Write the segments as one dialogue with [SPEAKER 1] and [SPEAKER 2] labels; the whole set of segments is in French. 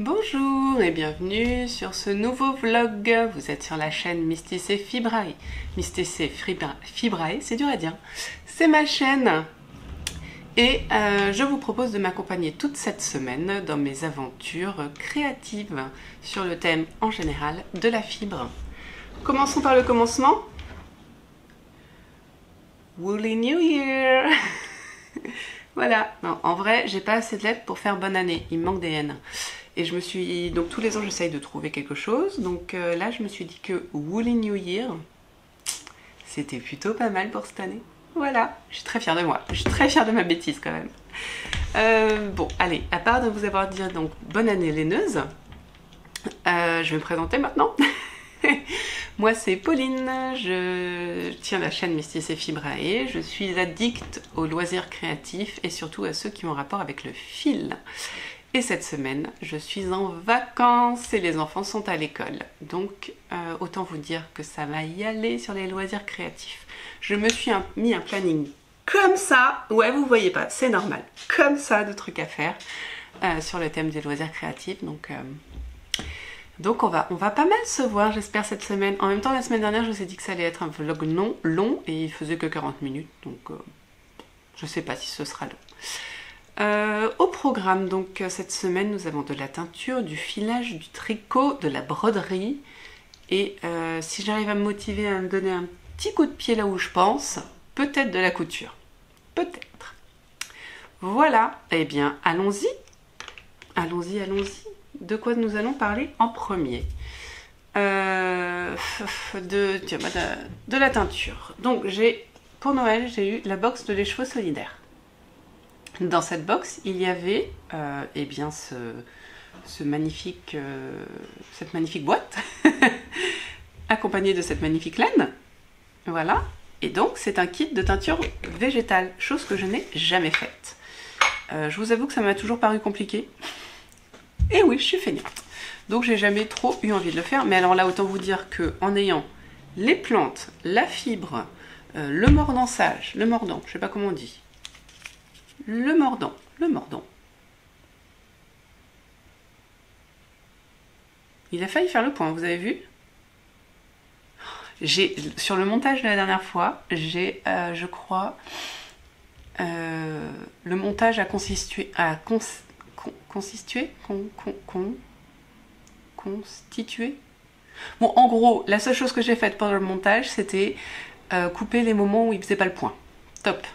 [SPEAKER 1] Bonjour et bienvenue sur ce nouveau vlog. Vous êtes sur la chaîne Mysticé Fibrae. Mysticé Fibrae, c'est dur à dire. C'est ma chaîne. Et je vous propose de m'accompagner toute cette semaine dans mes aventures créatives sur le thème en général de la fibre. Commençons par le commencement. Woolly New Year. Voilà. Non, en vrai, j'ai pas assez de lettres pour faire bonne année. Il me manque des N. Et je me suis... Donc tous les ans, j'essaye de trouver quelque chose. Donc là, je me suis dit que Woolly New Year, c'était plutôt pas mal pour cette année. Voilà, je suis très fière de moi. Je suis très fière de ma bêtise quand même. Bon, allez, à part de vous avoir dit donc bonne année laineuse, je vais me présenter maintenant. Moi, c'est Pauline. Je tiens la chaîne Mysticé Fibrae. Je suis addict aux loisirs créatifs et surtout à ceux qui ont rapport avec le fil. Et cette semaine, je suis en vacances et les enfants sont à l'école. Donc, autant vous dire que ça va y aller sur les loisirs créatifs. Je me suis mis un planning comme ça. Ouais, vous voyez pas, c'est normal. Comme ça, de trucs à faire sur le thème des loisirs créatifs. Donc on va pas mal se voir, j'espère, cette semaine. En même temps, la semaine dernière, je vous ai dit que ça allait être un vlog non long et il faisait que 40 minutes. Donc, je sais pas si ce sera long. Au programme, donc cette semaine, nous avons de la teinture, du filage, du tricot, de la broderie. Et si j'arrive à me motiver à me donner un petit coup de pied là où je pense, peut-être de la couture. Peut-être. Voilà. Eh bien, allons-y. Allons-y, allons-y. De quoi nous allons parler en premier? De la teinture. Donc, pour Noël, j'ai eu la box de l'écheveau solidaire. Dans cette box, il y avait eh bien cette magnifique boîte, accompagnée de cette magnifique laine. Voilà. Et donc, c'est un kit de teinture végétale, chose que je n'ai jamais faite. Je vous avoue que ça m'a toujours paru compliqué. Et oui, je suis feignante. Donc, j'ai jamais trop eu envie de le faire. Mais alors là, autant vous dire qu'en ayant les plantes, la fibre, le mordançage, le mordant, je sais pas comment on dit. Le mordant. Il a failli faire le point, vous avez vu? Sur le montage de la dernière fois, je crois, le montage a constitué. Bon, en gros, la seule chose que j'ai faite pendant le montage, c'était couper les moments où il faisait pas le point. Top.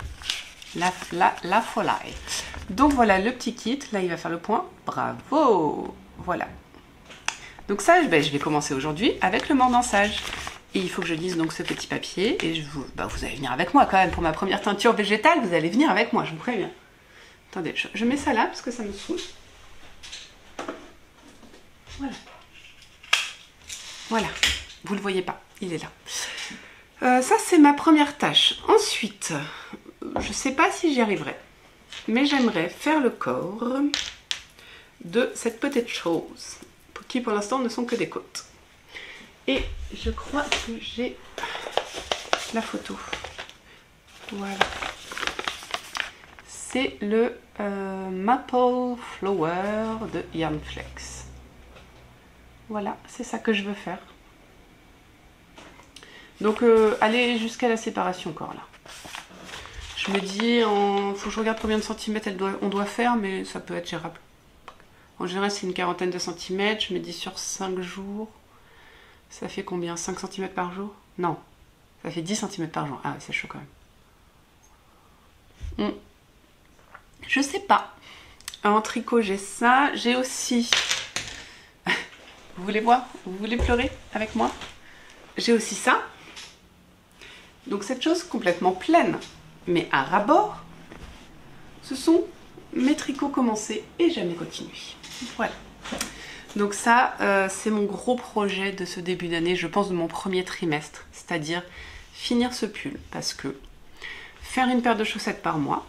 [SPEAKER 1] La folie. Donc voilà le petit kit. Là, il va faire le point. Bravo. Voilà. Donc ça, je vais commencer aujourd'hui avec le mordançage. Et il faut que je lise donc ce petit papier. Et vous allez venir avec moi quand même. Pour ma première teinture végétale, vous allez venir avec moi, je vous préviens. Attendez, je mets ça là parce que ça me saoule. Voilà. Voilà. Vous le voyez pas, il est là. Ça, c'est ma première tâche. Ensuite, je sais pas si j'y arriverai. Mais j'aimerais faire le corps de cette petite chose. Qui pour l'instant ne sont que des côtes. Et je crois que j'ai la photo. Voilà. C'est le Maple Flower de Yarnflex. Voilà, c'est ça que je veux faire. Donc aller jusqu'à la séparation encore là. Je me dis, faut que je regarde combien de centimètres on doit faire, mais ça peut être gérable. En général, c'est une quarantaine de centimètres. Je me dis sur 5 jours, ça fait combien? 5 cm par jour? Non, ça fait 10 cm par jour. Ah, c'est chaud quand même. Je sais pas. En tricot, j'ai ça. J'ai aussi... Vous voulez voir? Vous voulez pleurer avec moi? J'ai aussi ça. Donc cette chose complètement pleine, mais à ras-bord, Ce sont mes tricots commencés et jamais continués. Voilà. Donc ça, c'est mon gros projet de ce début d'année, je pense de mon premier trimestre, c'est-à-dire finir ce pull, parce que faire une paire de chaussettes par mois,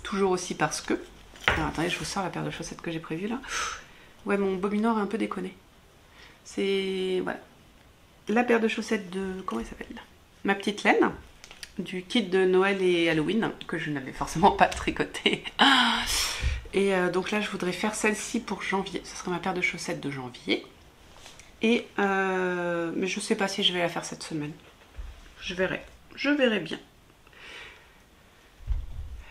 [SPEAKER 1] toujours aussi parce que... Alors attendez, je vous sors la paire de chaussettes que j'ai prévue là. Ouais, mon bobinoir est un peu déconné. C'est... voilà. La paire de chaussettes de... comment elle s'appelle? Ma petite laine, du kit de Noël et Halloween, que je n'avais forcément pas tricoté. Et donc là, je voudrais faire celle-ci pour janvier. Ce serait ma paire de chaussettes de janvier. Et mais je sais pas si je vais la faire cette semaine. Je verrai. Je verrai bien.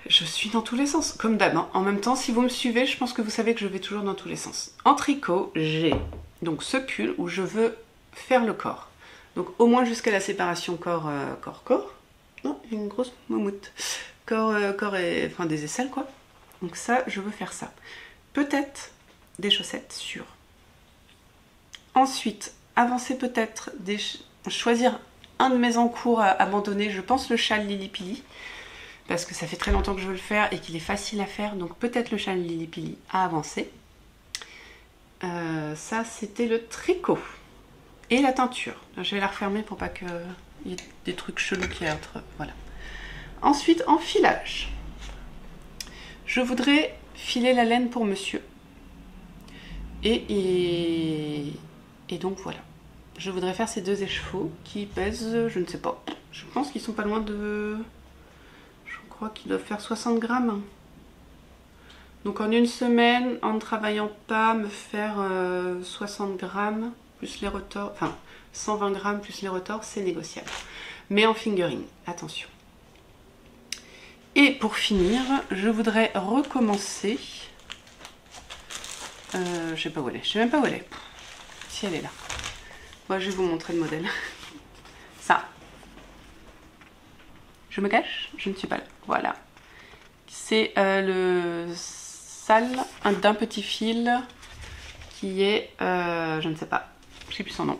[SPEAKER 1] Je suis dans tous les sens, comme d'hab. En même temps, si vous me suivez, je pense que vous savez que je vais toujours dans tous les sens. En tricot, j'ai donc ce pull où je veux faire le corps. Donc au moins jusqu'à la séparation corps-corps. Non, une grosse moumoute. Corps et... enfin des aisselles quoi. Donc ça, je veux faire ça. Peut-être des chaussettes sûres. Ensuite, avancer peut-être, choisir un de mes encours à abandonner. Je pense le châle Lili Pili. Parce que ça fait très longtemps que je veux le faire et qu'il est facile à faire. Donc peut-être le châle Lili Pili à avancer. Ça, c'était le tricot. Et la teinture. Je vais la refermer pour pas qu'il y ait des trucs chelous qui entre. Voilà. Ensuite, en filage. Je voudrais filer la laine pour monsieur. Et donc voilà. Je voudrais faire ces deux écheveaux qui pèsent, je ne sais pas. Je pense qu'ils sont pas loin de... je crois qu'ils doivent faire 60 grammes. Donc en une semaine, en ne travaillant pas, me faire 60 grammes plus les retors, enfin 120 grammes plus les retors, c'est négociable. Mais en fingering, attention. Et pour finir, je voudrais recommencer. Je sais pas où elle est. Je sais même pas où elle est. Si elle est là. Bon, je vais vous montrer le modèle. Ça. Je me cache? Je ne suis pas là. Voilà. C'est le sale d'un petit fil qui est, je ne sais pas, je sais plus son nom.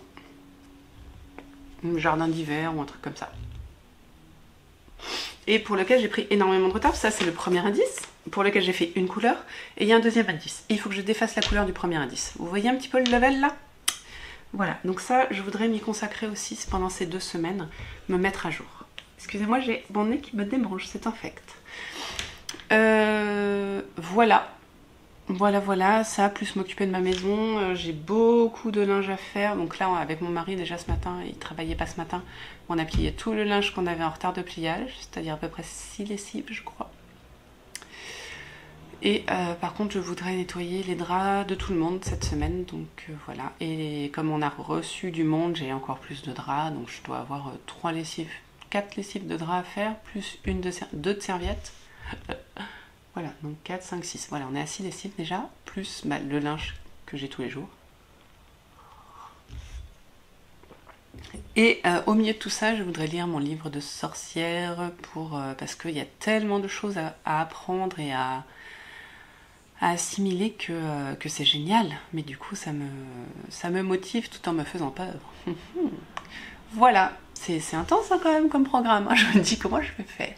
[SPEAKER 1] Jardin d'hiver ou un truc comme ça. Et pour lequel j'ai pris énormément de retard. Ça, c'est le premier indice, pour lequel j'ai fait une couleur. Et il y a un deuxième indice. Et il faut que je défasse la couleur du premier indice. Vous voyez un petit peu le level là? Voilà, donc ça, je voudrais m'y consacrer aussi pendant ces 2 semaines, me mettre à jour. Excusez-moi, j'ai mon nez qui me débranche, c'est infect. Voilà. Voilà, ça, plus m'occuper de ma maison. J'ai beaucoup de linge à faire. Donc là, avec mon mari, déjà ce matin, il travaillait pas ce matin. On a plié tout le linge qu'on avait en retard de pliage, c'est-à-dire à peu près 6 lessives, je crois. Et par contre, je voudrais nettoyer les draps de tout le monde cette semaine. Donc voilà. Et comme on a reçu du monde, j'ai encore plus de draps. Donc je dois avoir 3 lessives, 4 lessives de draps à faire, plus 2 de serviettes. Voilà, donc 4, 5, 6. Voilà, on est à 6 lessives déjà, plus le linge que j'ai tous les jours. Et au milieu de tout ça, je voudrais lire mon livre de sorcière parce qu'il y a tellement de choses à apprendre et à assimiler que c'est génial. Mais du coup, ça me motive tout en me faisant peur. Voilà, c'est intense hein, quand même comme programme. Je me dis comment je vais faire.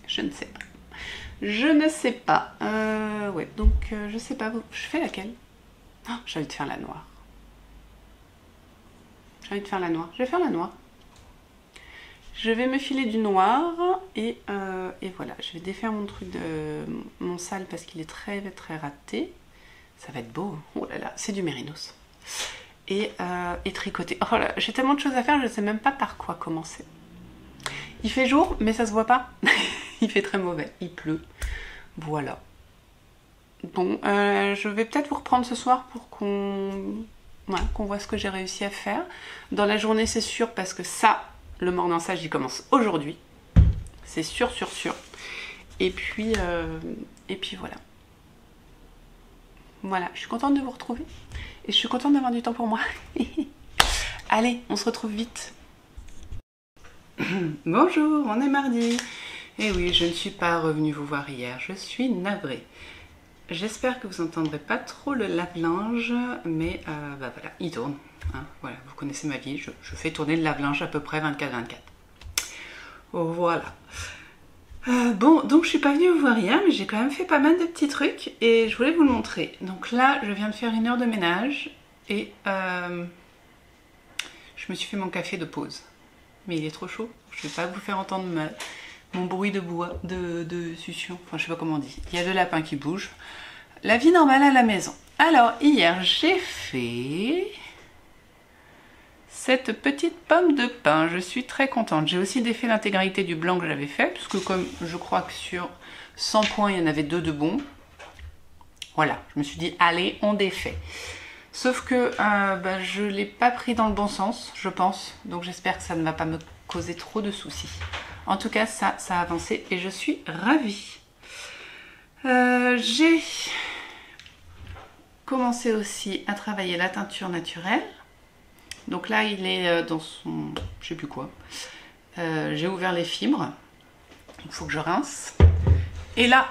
[SPEAKER 1] Je ne sais pas. Je ne sais pas. Ouais, donc je sais pas. Je fais laquelle? Oh, j'ai envie de faire la noire. J'ai envie de faire la noire. Je vais faire la noire. Je vais me filer du noir et voilà. Je vais défaire mon truc de mon sale parce qu'il est très très raté. Ça va être beau. Oh là là, c'est du mérinos. Et tricoter. Oh là, j'ai tellement de choses à faire, je ne sais même pas par quoi commencer. Il fait jour, mais ça se voit pas. Il fait très mauvais, il pleut. Voilà. Bon, je vais peut-être vous reprendre ce soir pour qu'on voit ce que j'ai réussi à faire. Dans la journée, c'est sûr, parce que ça, le mordançage, il commence aujourd'hui. C'est sûr, sûr, sûr. Et puis voilà. Voilà, je suis contente de vous retrouver. Et je suis contente d'avoir du temps pour moi. Allez, on se retrouve vite. Bonjour, on est mardi. Et oui, je ne suis pas revenue vous voir hier, je suis navrée. J'espère que vous n'entendrez pas trop le lave-linge, mais bah voilà, il tourne. Hein, voilà, vous connaissez ma vie, je fais tourner le lave-linge à peu près 24-24. Voilà. Bon, donc je suis pas venue vous voir hier, mais j'ai quand même fait pas mal de petits trucs et je voulais vous le montrer. Donc là, je viens de faire 1 heure de ménage et je me suis fait mon café de pause. Mais il est trop chaud, je vais pas vous faire entendre mon bruit de bois, de succion, enfin je sais pas comment on dit. Il y a 2 lapins qui bougent. La vie normale à la maison. Alors hier, j'ai fait cette petite pomme de pain, je suis très contente. J'ai aussi défait l'intégralité du blanc que j'avais fait, parce que comme je crois que sur 100 points, il y en avait 2 de bons. Voilà, je me suis dit, allez, on défait. Sauf que je ne l'ai pas pris dans le bon sens, je pense. Donc j'espère que ça ne va pas me causer trop de soucis. En tout cas, ça a avancé et je suis ravie. J'ai commencé aussi à travailler la teinture naturelle. Donc là, il est dans son... je sais plus quoi. J'ai ouvert les fibres. Il faut que je rince. Et là,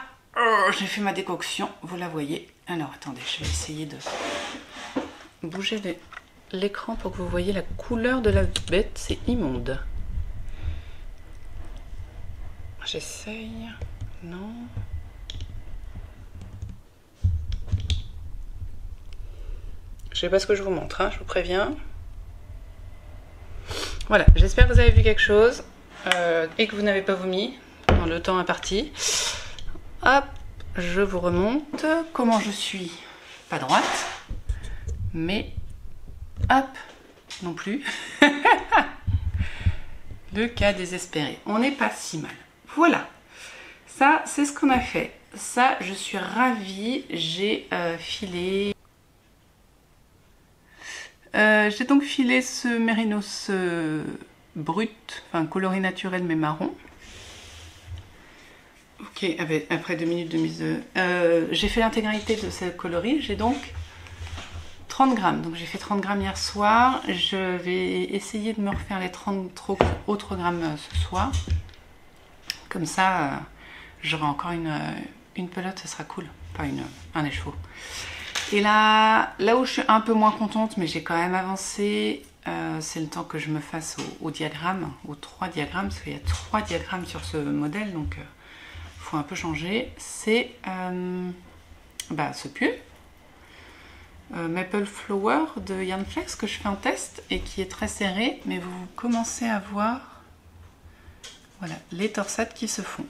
[SPEAKER 1] j'ai fait ma décoction. Vous la voyez. Alors, attendez, je vais essayer de bouger l'écran pour que vous voyez la couleur de la bête. C'est immonde. J'essaye. Non. Je sais pas ce que je vous montre, hein, je vous préviens. Voilà, j'espère que vous avez vu quelque chose et que vous n'avez pas vomi dans le temps imparti. Hop, je vous remonte comment je suis. Pas droite, mais hop, non plus. Le cas désespéré. On n'est pas si mal. Voilà, ça c'est ce qu'on a fait. Ça, je suis ravie. J'ai filé... j'ai donc filé ce mérinos brut, enfin coloris naturel mais marron. Ok, après 2 minutes de mise. J'ai fait l'intégralité de ce coloris, j'ai donc 30 grammes. Donc j'ai fait 30 grammes hier soir. Je vais essayer de me refaire les 30 autres grammes ce soir. Comme ça, j'aurai encore une pelote, ça sera cool. Enfin, un écheveau. Et là où je suis un peu moins contente, mais j'ai quand même avancé, c'est le temps que je me fasse au diagramme, aux 3 diagrammes, parce qu'il y a 3 diagrammes sur ce modèle, donc il faut un peu changer. C'est ce pull, Maple Flower de Yarn Flex, que je fais en test et qui est très serré, mais vous commencez à voir voilà, les torsades qui se font.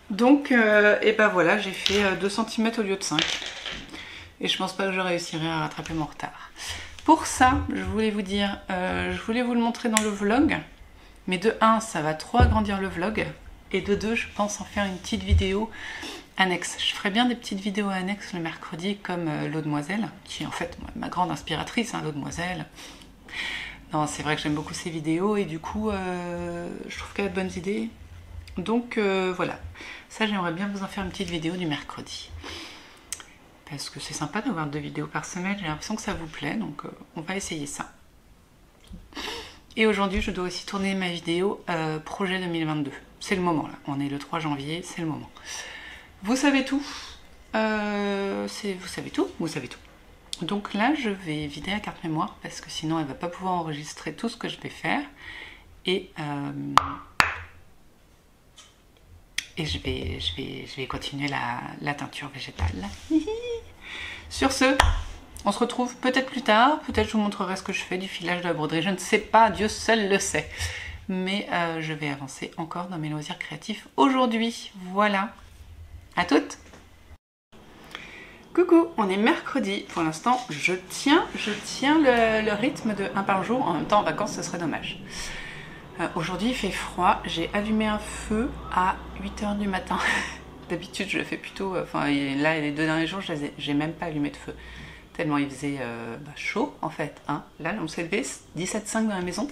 [SPEAKER 1] Donc, et ben voilà, j'ai fait 2 cm au lieu de 5. Et je pense pas que je réussirai à rattraper mon retard. Pour ça, je voulais vous dire, je voulais vous le montrer dans le vlog. Mais de 1, ça va trop agrandir le vlog. Et de 2, je pense en faire une petite vidéo annexe. Je ferai bien des petites vidéos annexes le mercredi, comme l'Audemoiselle, qui est en fait ma grande inspiratrice, hein, l'Audemoiselle. Non, c'est vrai que j'aime beaucoup ses vidéos et du coup, je trouve qu'elle a de bonnes idées. Donc voilà, ça j'aimerais bien vous en faire une petite vidéo du mercredi. Parce que c'est sympa d'avoir 2 vidéos par semaine, j'ai l'impression que ça vous plaît, donc on va essayer ça. Et aujourd'hui je dois aussi tourner ma vidéo projet 2022. C'est le moment là, on est le 3 janvier, c'est le moment. Vous savez tout, vous savez tout, vous savez tout. Donc là je vais vider la carte mémoire parce que sinon elle va pas pouvoir enregistrer tout ce que je vais faire. Et je vais continuer la teinture végétale. Sur ce, on se retrouve peut-être plus tard. Peut-être je vous montrerai ce que je fais du filage de la broderie. Je ne sais pas, Dieu seul le sait. Mais je vais avancer encore dans mes loisirs créatifs aujourd'hui. Voilà. À toutes. Coucou, on est mercredi. Pour l'instant, je tiens le rythme de 1 par jour. En même temps, en vacances, ce serait dommage. Aujourd'hui il fait froid, j'ai allumé un feu à 8 h du matin. D'habitude je le fais plutôt, là les 2 derniers jours j'ai même pas allumé de feu. Tellement il faisait chaud en fait. Hein. Là on s'est levé 17,5 dans la maison.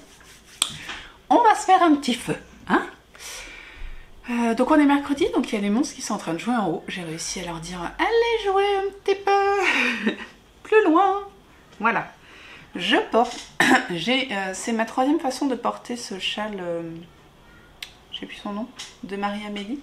[SPEAKER 1] On va se faire un petit feu. Hein. Donc on est mercredi, donc il y a les monstres qui sont en train de jouer en haut. J'ai réussi à leur dire allez jouer un petit peu plus loin. Voilà. Je porte, c'est ma 3e façon de porter ce châle, je sais plus son nom, de Marie-Amélie,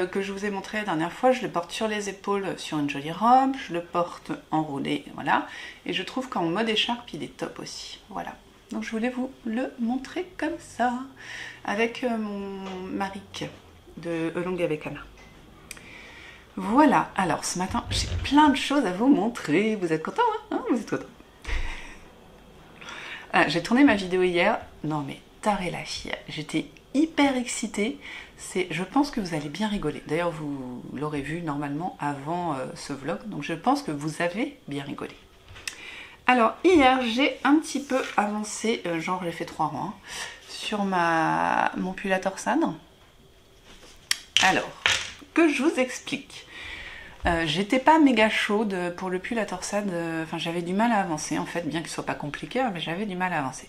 [SPEAKER 1] que je vous ai montré la dernière fois. Je le porte sur les épaules sur une jolie robe, je le porte enroulé, voilà. Et je trouve qu'en mode écharpe, il est top aussi, voilà. Donc je voulais vous le montrer comme ça, avec mon Maric de Along avec Anna. Voilà, alors ce matin, j'ai plein de choses à vous montrer. Vous êtes contents, hein? Vous êtes contents? J'ai tourné ma vidéo hier. Non mais taré la fille, j'étais hyper excitée. Je pense que vous allez bien rigoler. D'ailleurs, vous l'aurez vu normalement avant ce vlog, donc je pense que vous avez bien rigolé. Alors hier, j'ai un petit peu avancé, genre j'ai fait 3 rangs, sur mon pull à torsade. Alors, que je vous explique. J'étais pas méga chaude pour le pull à torsade, enfin j'avais du mal à avancer en fait, bien qu'il soit pas compliqué, mais j'avais du mal à avancer.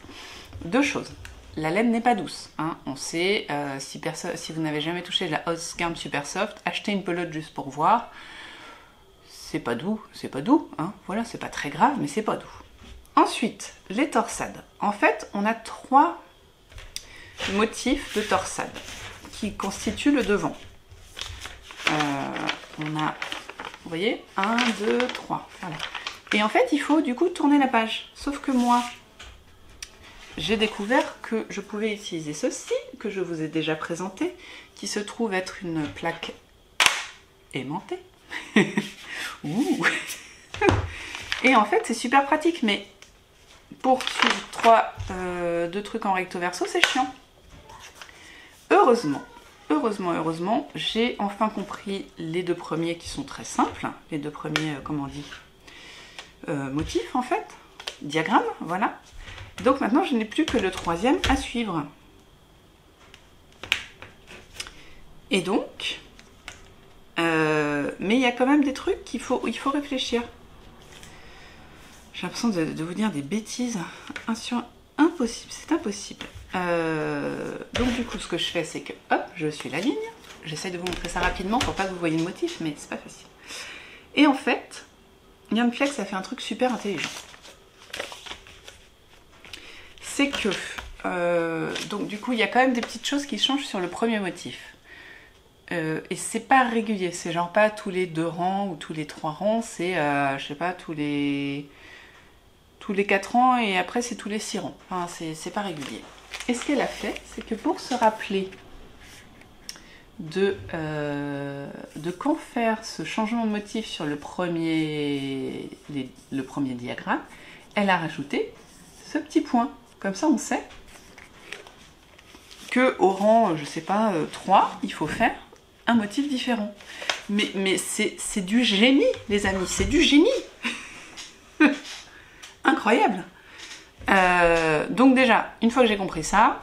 [SPEAKER 1] 2 choses. La laine n'est pas douce, hein. On sait, si vous n'avez jamais touché la Oscarm Super Soft, achetez une pelote juste pour voir. C'est pas doux, hein. Voilà, c'est pas très grave, mais c'est pas doux. Ensuite, les torsades. En fait, on a 3 motifs de torsade qui constituent le devant. On a, vous voyez, 1, 2, 3, voilà. Et en fait, il faut du coup tourner la page. Sauf que moi, j'ai découvert que je pouvais utiliser ceci, que je vous ai déjà présenté, qui se trouve être une plaque aimantée. Ouh. Et en fait, c'est super pratique, mais pour suivre 2 trucs en recto verso, c'est chiant. Heureusement, j'ai enfin compris les 2 premiers qui sont très simples. Les 2 premiers, comment on dit, motifs en fait, diagrammes, voilà. Donc maintenant, je n'ai plus que le 3e à suivre. Et donc, mais il y a quand même des trucs il faut réfléchir. J'ai l'impression de vous dire des bêtises. Impossible, c'est impossible. Donc du coup, ce que je fais, c'est que, hop, je suis la ligne. J'essaie de vous montrer ça rapidement pour pas que vous voyez le motif, mais c'est pas facile. Et en fait, Yarn Flex a fait un truc super intelligent. C'est que, donc du coup, il y a quand même des petites choses qui changent sur le premier motif. Et c'est pas régulier, c'est genre pas tous les 2 rangs ou tous les 3 rangs, c'est, je sais pas, tous les 4 rangs et après c'est tous les 6 rangs. Enfin, c'est pas régulier. Et ce qu'elle a fait, c'est que pour se rappeler de quand faire ce changement de motif sur le premier diagramme, elle a rajouté ce petit point. Comme ça, on sait que au rang, je sais pas, 3, il faut faire un motif différent. Mais c'est du génie, les amis, c'est du génie. Incroyable. Donc déjà, une fois que j'ai compris ça,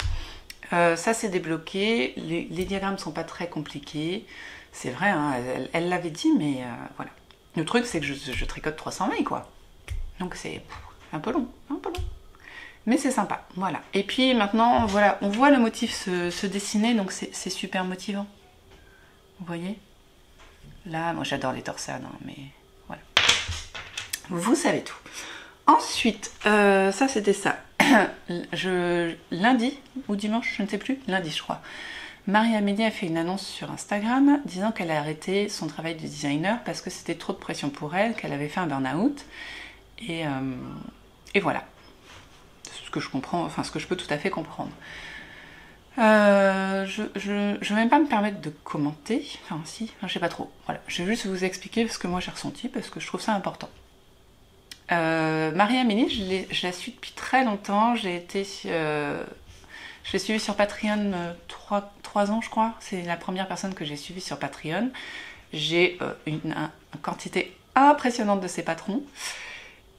[SPEAKER 1] ça c'est débloqué. Les diagrammes sont pas très compliqués. C'est vrai, hein, elle l'avait dit, mais voilà. Le truc, c'est que je tricote 300 mailles, quoi. Donc c'est un peu long, mais c'est sympa, voilà. Et puis maintenant, voilà, on voit le motif se dessiner, donc c'est super motivant. Vous voyez? Là, moi j'adore les torsades, hein, mais voilà. Vous savez tout. Ensuite, ça c'était ça. Lundi ou dimanche, je ne sais plus, lundi je crois. Marie-Amélie a fait une annonce sur Instagram disant qu'elle a arrêté son travail de designer parce que c'était trop de pression pour elle, qu'elle avait fait un burn-out. Et voilà. Ce que je comprends, enfin ce que je peux tout à fait comprendre. Je vais même pas me permettre de commenter, enfin si, je sais pas trop. Voilà, je vais juste vous expliquer ce que moi j'ai ressenti parce que je trouve ça important. Marie-Amélie, je la suis depuis très longtemps. Je l'ai suivie sur Patreon 3 ans, je crois. C'est la première personne que j'ai suivie sur Patreon. J'ai une quantité impressionnante de ses patrons.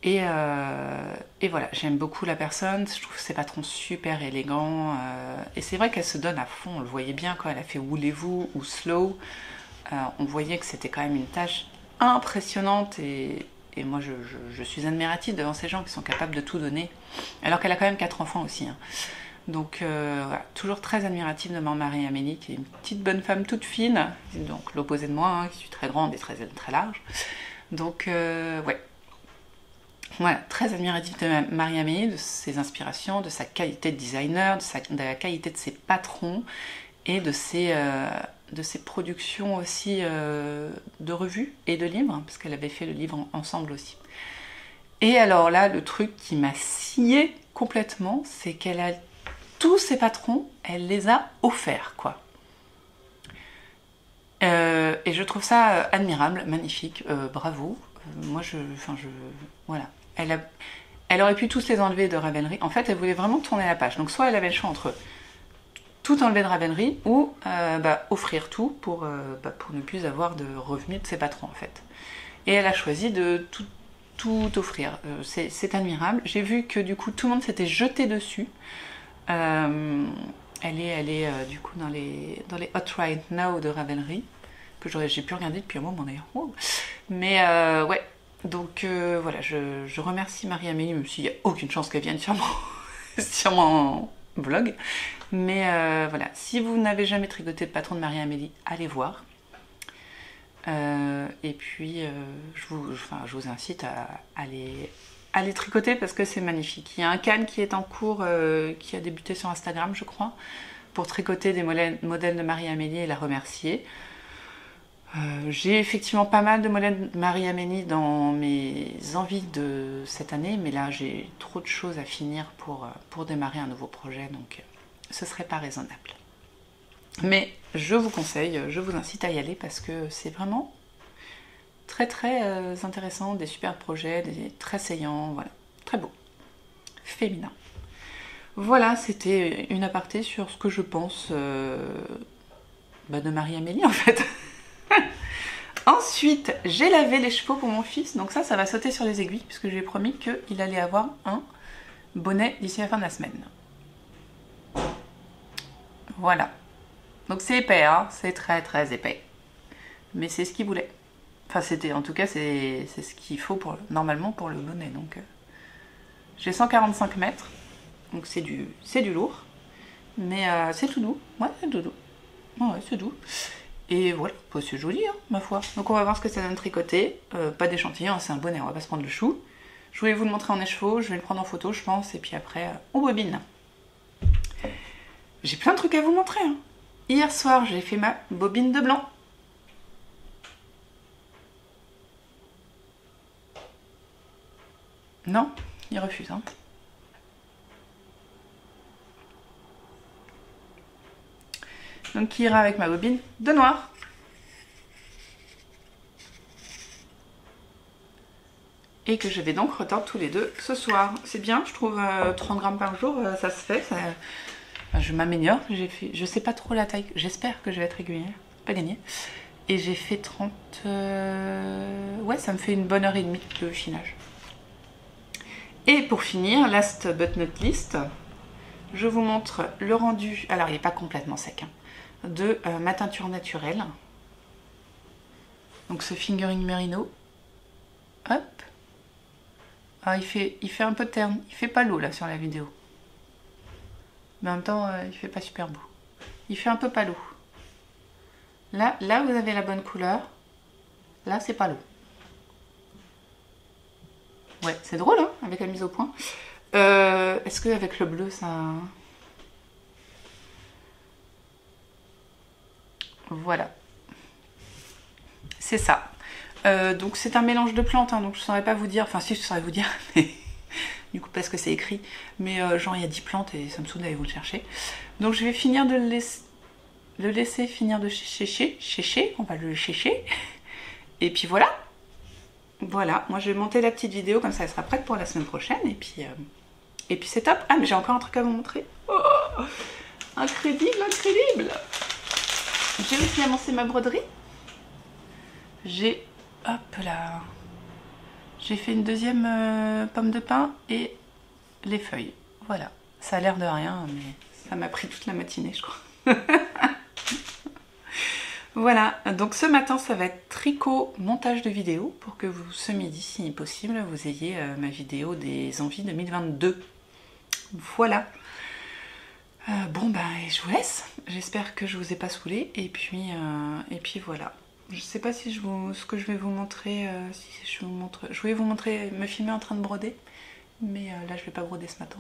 [SPEAKER 1] Et voilà, j'aime beaucoup la personne. Je trouve ses patrons super élégants. Et c'est vrai qu'elle se donne à fond. On le voyait bien quand elle a fait Voulez-vous ou Slow. On voyait que c'était quand même une tâche impressionnante et moi je suis admirative devant ces gens qui sont capables de tout donner, alors qu'elle a quand même 4 enfants aussi, hein. Donc voilà, toujours très admirative de ma Marie-Amélie, qui est une petite bonne femme toute fine, donc l'opposé de moi, hein, qui suis très grande et très large. Donc ouais, voilà, très admirative de Marie-Amélie, de ses inspirations, de sa qualité de designer, de la qualité de ses patrons et de ses productions aussi de revues et de livres, parce qu'elle avait fait le livre ensemble aussi. Et alors là, le truc qui m'a scié complètement, c'est qu'elle a tous ses patrons, elle les a offerts, quoi. Et je trouve ça admirable, magnifique, bravo. Voilà. Elle aurait pu tous les enlever de Ravelry. En fait, elle voulait vraiment tourner la page. Donc soit elle avait le choix entre tout enlever de Ravelry ou offrir tout pour ne plus avoir de revenus de ses patrons, en fait. Et elle a choisi de tout offrir. C'est admirable. J'ai vu que du coup tout le monde s'était jeté dessus. Elle est du coup dans les Hot Right Now de Ravelry, que j'ai pu regarder depuis un moment d'ailleurs. Wow. Mais ouais, donc voilà, je remercie Marie-Amélie, même s'il n'y a aucune chance qu'elle vienne sur mon vlog. Mais voilà, si vous n'avez jamais tricoté de patron de Marie-Amélie, allez voir. Et puis je vous incite à aller tricoter parce que c'est magnifique. Il y a un can qui est en cours, qui a débuté sur Instagram, je crois, pour tricoter des modèles de Marie-Amélie et la remercier. J'ai effectivement pas mal de modèles de Marie-Amélie dans mes envies de cette année, mais là j'ai trop de choses à finir pour démarrer un nouveau projet, donc ce serait pas raisonnable. Mais je vous conseille, je vous incite à y aller parce que c'est vraiment très très intéressant, des super projets, très saillants, voilà, très beau, féminin. Voilà, c'était une aparté sur ce que je pense de Marie-Amélie en fait. Ensuite, j'ai lavé les chevaux pour mon fils, donc ça va sauter sur les aiguilles puisque je lui ai promis qu'il allait avoir un bonnet d'ici la fin de la semaine. Voilà. Donc c'est épais, hein, c'est très très épais. Mais c'est ce qu'il voulait. Enfin, en tout cas, c'est ce qu'il faut normalement pour le bonnet. Donc, j'ai 145 mètres, donc c'est du lourd. Mais c'est tout doux. Ouais, c'est tout doux. Ouais, c'est doux. Et voilà, c'est joli, hein, ma foi. Donc on va voir ce que ça donne tricoter. Pas d'échantillon, c'est un bonnet, on va pas se prendre le chou. Je voulais vous le montrer en écheveau, je vais le prendre en photo, je pense. Et puis après, on bobine. J'ai plein de trucs à vous montrer. Hein. Hier soir, j'ai fait ma bobine de blanc. Non, il refuse. Hein. Donc qui ira avec ma bobine de noir. Et que je vais donc retordre tous les deux ce soir. C'est bien, je trouve 30 grammes par jour, ça se fait. Je m'améliore. Je sais pas trop la taille. J'espère que je vais être régulière. Pas gagné. Et j'ai fait 30... Ouais, ça me fait une bonne heure et demie de finage. Et pour finir, last but not least, je vous montre le rendu, alors il n'est pas complètement sec, hein, de ma teinture naturelle. Donc ce fingering merino. Hop. Ah, il fait un peu terne, il fait pas l'eau là sur la vidéo. Mais en même temps, il fait pas super beau. Il fait un peu pas l'eau. Là vous avez la bonne couleur. Là c'est pas l'eau. Ouais, c'est drôle hein, avec la mise au point. Est-ce qu'avec le bleu ça... Voilà. C'est ça. Donc c'est un mélange de plantes, hein, donc je ne saurais pas vous dire, enfin si je saurais vous dire, mais du coup parce que c'est écrit, mais genre il y a 10 plantes et ça me saoule d'aller vous le chercher. Donc je vais finir de le laisser finir de sécher, on va le sécher, et puis voilà. Voilà, moi je vais monter la petite vidéo, comme ça elle sera prête pour la semaine prochaine, et puis c'est top. Ah mais j'ai encore un truc à vous montrer. Oh, incroyable, incroyable. J'ai aussi avancé ma broderie. J'ai... Hop là. J'ai fait une deuxième pomme de pin et les feuilles. Voilà. Ça a l'air de rien, mais ça m'a pris toute la matinée, je crois. Voilà. Donc ce matin, ça va être tricot, montage de vidéo pour que vous, ce midi, si possible, vous ayez ma vidéo des envies 2022. Voilà. Bon, ben, je vous laisse. J'espère que je vous ai pas saoulé. Et puis voilà. Je sais pas si ce que je vais vous montrer, je voulais vous montrer, me filmer en train de broder, mais là je vais pas broder ce matin.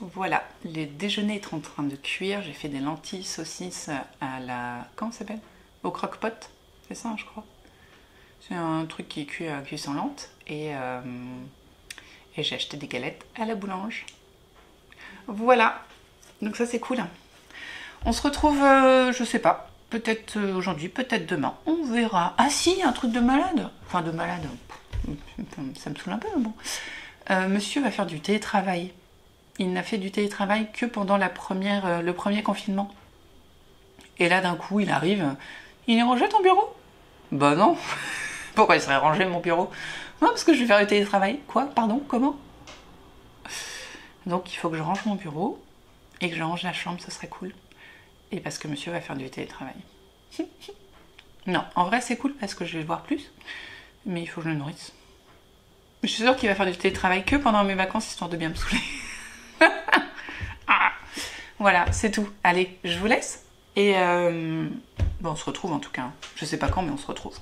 [SPEAKER 1] Donc. Voilà, le déjeuner est en train de cuire, j'ai fait des lentilles saucisses à la... Comment ça s'appelle? Au croque-pot, c'est ça je crois. C'est un truc qui est cuit à cuisson lente, et
[SPEAKER 2] Et j'ai acheté des galettes à la boulange. Voilà, donc ça c'est cool. On se retrouve, je sais pas, peut-être aujourd'hui, peut-être demain, on verra. Ah si, un truc de malade. Enfin de malade, ça me saoule un peu, mais bon. Monsieur va faire du télétravail. Il n'a fait du télétravail que pendant le premier confinement. Et là d'un coup il arrive, il est rangé ton bureau? Bah non. Pourquoi il serait rangé mon bureau? Non, parce que je vais faire du télétravail. Quoi? Pardon? Comment? Donc il faut que je range mon bureau et que je range la chambre, ce serait cool. Et parce que monsieur va faire du télétravail. Non, en vrai c'est cool parce que je vais le voir plus, mais il faut que je le nourrisse. Je suis sûre qu'il va faire du télétravail que pendant mes vacances, histoire de bien me saouler. Ah, voilà, c'est tout. Allez, je vous laisse. Et bon, on se retrouve en tout cas. Je sais pas quand, mais on se retrouve.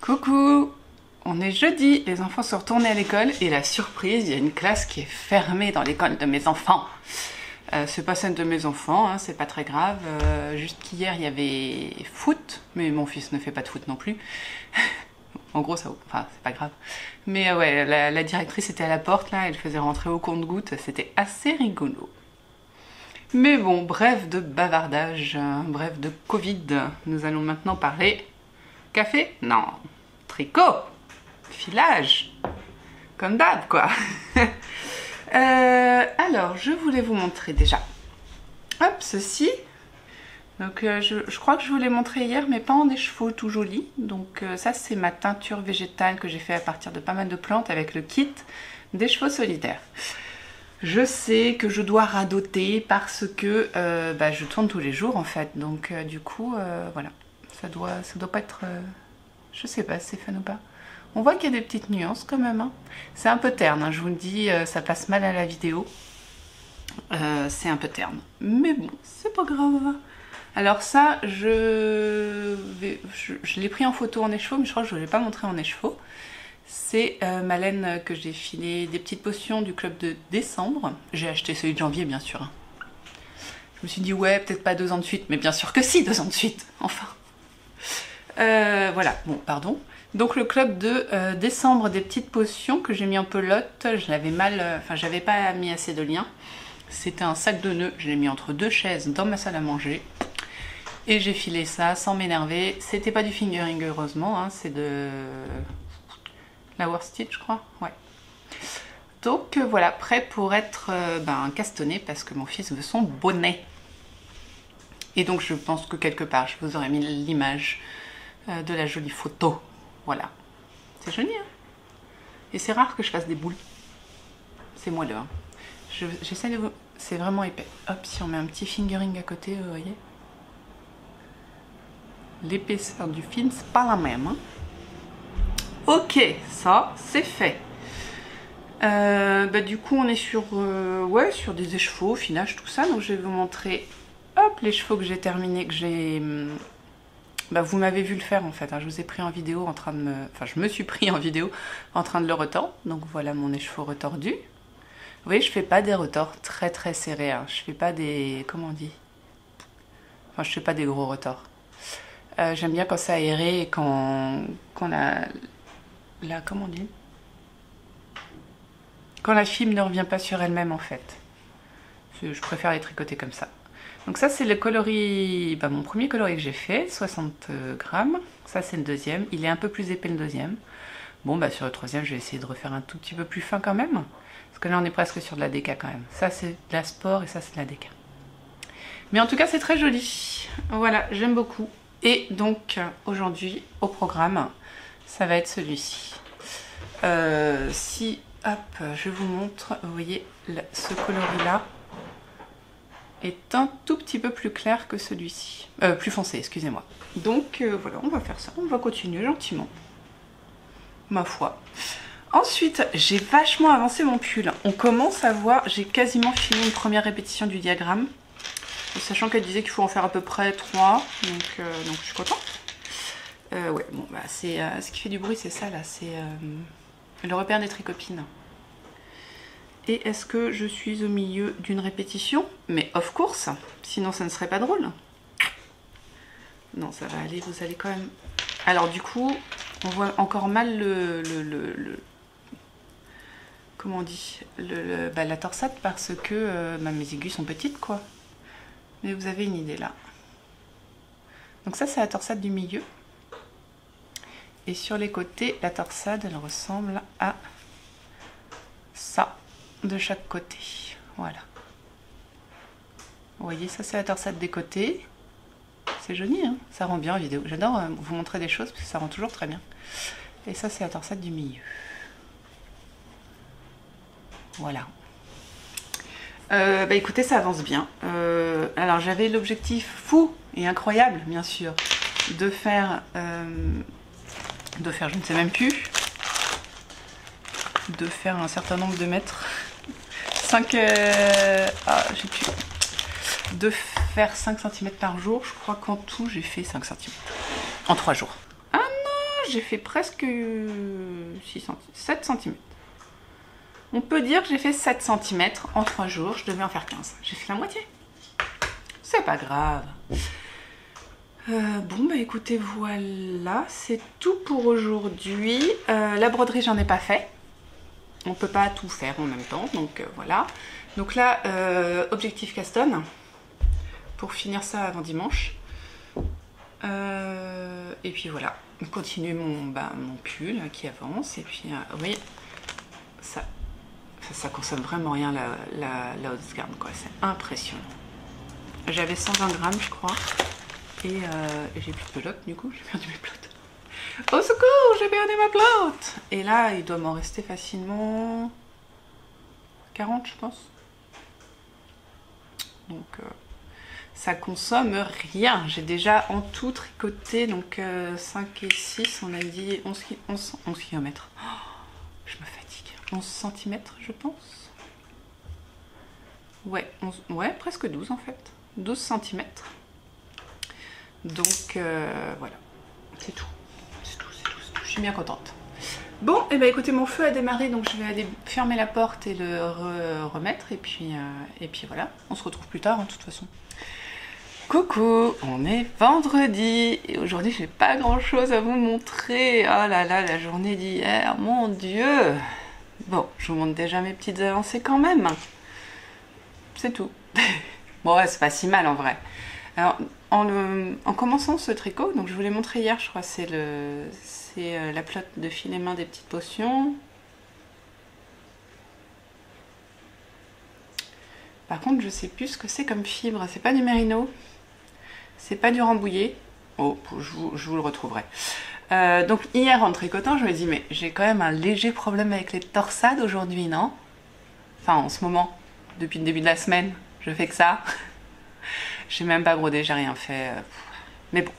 [SPEAKER 2] Coucou! On est jeudi, les enfants sont retournés à l'école et la surprise, il y a une classe qui est fermée dans l'école de mes enfants. C'est pas celle de mes enfants, hein, c'est pas très grave. Juste qu'hier il y avait foot, mais mon fils ne fait pas de foot non plus. En gros, ça, enfin, c'est pas grave. Mais ouais, la directrice était à la porte là, elle faisait rentrer au compte-gouttes, c'était assez rigolo. Mais bon, bref de bavardage, bref de Covid, nous allons maintenant parler café? Non. Tricot, filage, comme d'hab quoi. Alors, je voulais vous montrer déjà. Hop, ceci. Donc, je crois que je vous l'ai montré hier, mais pas en écheveau tout joli. Donc, ça, c'est ma teinture végétale que j'ai fait à partir de pas mal de plantes avec le kit d'écheveau solidaire. Je sais que je dois radoter parce que je tourne tous les jours en fait. Donc, du coup, voilà. Ça doit pas être... je sais pas si c'est fun ou pas. On voit qu'il y a des petites nuances quand même. Hein. C'est un peu terne, hein, je vous le dis, ça passe mal à la vidéo. C'est un peu terne. Mais bon, c'est pas grave. Alors ça, je l'ai pris en photo en écheveau, mais je crois que je ne l'ai pas montré en écheveau. C'est ma laine que j'ai filé des petites potions du club de décembre. J'ai acheté celui de janvier, bien sûr. Hein. Je me suis dit, ouais, peut-être pas 2 ans de suite, mais bien sûr que si, 2 ans de suite, enfin. Voilà, bon, pardon. Donc le club de décembre des petites potions que j'ai mis en pelote, je l'avais mal, enfin j'avais pas mis assez de liens. C'était un sac de nœuds, je l'ai mis entre 2 chaises dans ma salle à manger. Et j'ai filé ça sans m'énerver. C'était pas du fingering heureusement, hein, c'est de la worsted je crois, ouais. Donc voilà, prêt pour être castanné parce que mon fils veut son bonnet. Et donc je pense que quelque part je vous aurais mis l'image de la jolie photo. Voilà. C'est joli, hein. Et c'est rare que je fasse des boules. C'est moelleux, hein. J'essaie de vous... C'est vraiment épais. Hop, si on met un petit fingering à côté, vous voyez. l'épaisseur du film, c'est pas la même. Hein. Ok, ça, c'est fait. Du coup, on est sur, ouais, sur des écheveaux, filage, tout ça. Donc, je vais vous montrer, hop, les chevaux que j'ai terminés, que j'ai... vous m'avez vu le faire en fait, hein. Je vous ai pris en vidéo en train de me... Enfin, je me suis pris en vidéo en train de le retordre. Donc, voilà mon écheveau retordu. Vous voyez, je fais pas des retors très très serrés. Hein. Je fais pas des... Comment on dit? Enfin, je fais pas des gros retors. J'aime bien quand c'est aéré et quand la... Comment on dit? Quand la fibre ne revient pas sur elle-même en fait. Je préfère les tricoter comme ça. Donc ça c'est le coloris, mon premier coloris que j'ai fait, 60 grammes. Ça c'est le deuxième, il est un peu plus épais le deuxième. Bon sur le troisième je vais essayer de refaire un tout petit peu plus fin quand même. Parce que là on est presque sur de la déca quand même. Ça c'est de la sport et ça c'est de la déca. Mais en tout cas c'est très joli. Voilà, j'aime beaucoup. Et donc aujourd'hui au programme, ça va être celui-ci. Si... Hop, je vous montre, vous voyez, ce coloris-là est un tout petit peu plus clair que celui-ci. Plus foncé, excusez-moi. Donc voilà, on va faire ça, on va continuer gentiment. Ma foi. Ensuite, j'ai vachement avancé mon pull. On commence à voir, j'ai quasiment fini une première répétition du diagramme. Sachant qu'elle disait qu'il faut en faire à peu près 3, donc je suis contente. Ouais, bon, c'est ce qui fait du bruit, c'est ça là, c'est... le repère des tricopines. Et est-ce que je suis au milieu d'une répétition? Mais of course, sinon ça ne serait pas drôle. Non, ça va aller, vous allez quand même... Alors du coup, on voit encore mal comment on dit, la torsade parce que mes aiguilles sont petites quoi. Mais vous avez une idée là. Donc ça c'est la torsade du milieu. Et sur les côtés, la torsade, elle ressemble à ça, de chaque côté. Voilà. Vous voyez, ça c'est la torsade des côtés. C'est joli, hein, ça rend bien en vidéo. J'adore vous montrer des choses parce que ça rend toujours très bien. Et ça c'est la torsade du milieu. Voilà. Écoutez, ça avance bien. Alors j'avais l'objectif fou et incroyable, bien sûr, de faire... je ne sais même plus, de faire un certain nombre de mètres, 5, j'ai plus, de faire 5 cm par jour, je crois qu'en tout j'ai fait 5 cm, en 3 jours. Ah non, j'ai fait presque 7 cm. On peut dire que j'ai fait 7 cm en 3 jours, je devais en faire 15, j'ai fait la moitié. C'est pas grave. Écoutez, voilà, c'est tout pour aujourd'hui. La broderie, j'en ai pas fait. On peut pas tout faire en même temps, donc voilà. Donc là, objectif Caston, pour finir ça avant dimanche. Et puis voilà, on continue mon pull qui avance. Et puis, oui, ça consomme vraiment rien la haute gamme, quoi. C'est impressionnant. J'avais 120 grammes, je crois. Et j'ai plus de pelote, du coup, j'ai perdu mes pelotes. Au secours, j'ai perdu ma pelote! Et là, il doit m'en rester facilement 40, je pense. Donc, ça consomme rien. J'ai déjà en tout tricoté, donc 5 et 6, on a dit 11 km. Oh, je me fatigue. 11 cm, je pense. Ouais, presque 12 en fait. 12 cm. Donc voilà, c'est tout. Je suis bien contente. Bon, écoutez, mon feu a démarré, donc je vais aller fermer la porte et le remettre. Et puis voilà, on se retrouve plus tard, de toute façon. Coucou, on est vendredi et aujourd'hui j'ai pas grand chose à vous montrer. Oh là là, la journée d'hier, mon Dieu. Bon, je vous montre déjà mes petites avancées quand même. C'est tout. Bon, ouais, c'est pas si mal en vrai. Alors, en commençant ce tricot, donc je vous l'ai montré hier, je crois, c'est la pelote de filet main des petites potions. Par contre, je sais plus ce que c'est comme fibre. C'est pas du mérino, c'est pas du rambouillet. Oh, je vous le retrouverai. Donc hier en tricotant, je me dis mais j'ai quand même un léger problème avec les torsades aujourd'hui, non? Enfin, en ce moment, depuis le début de la semaine, je fais que ça. J'ai même pas brodé, j'ai rien fait. Mais bon.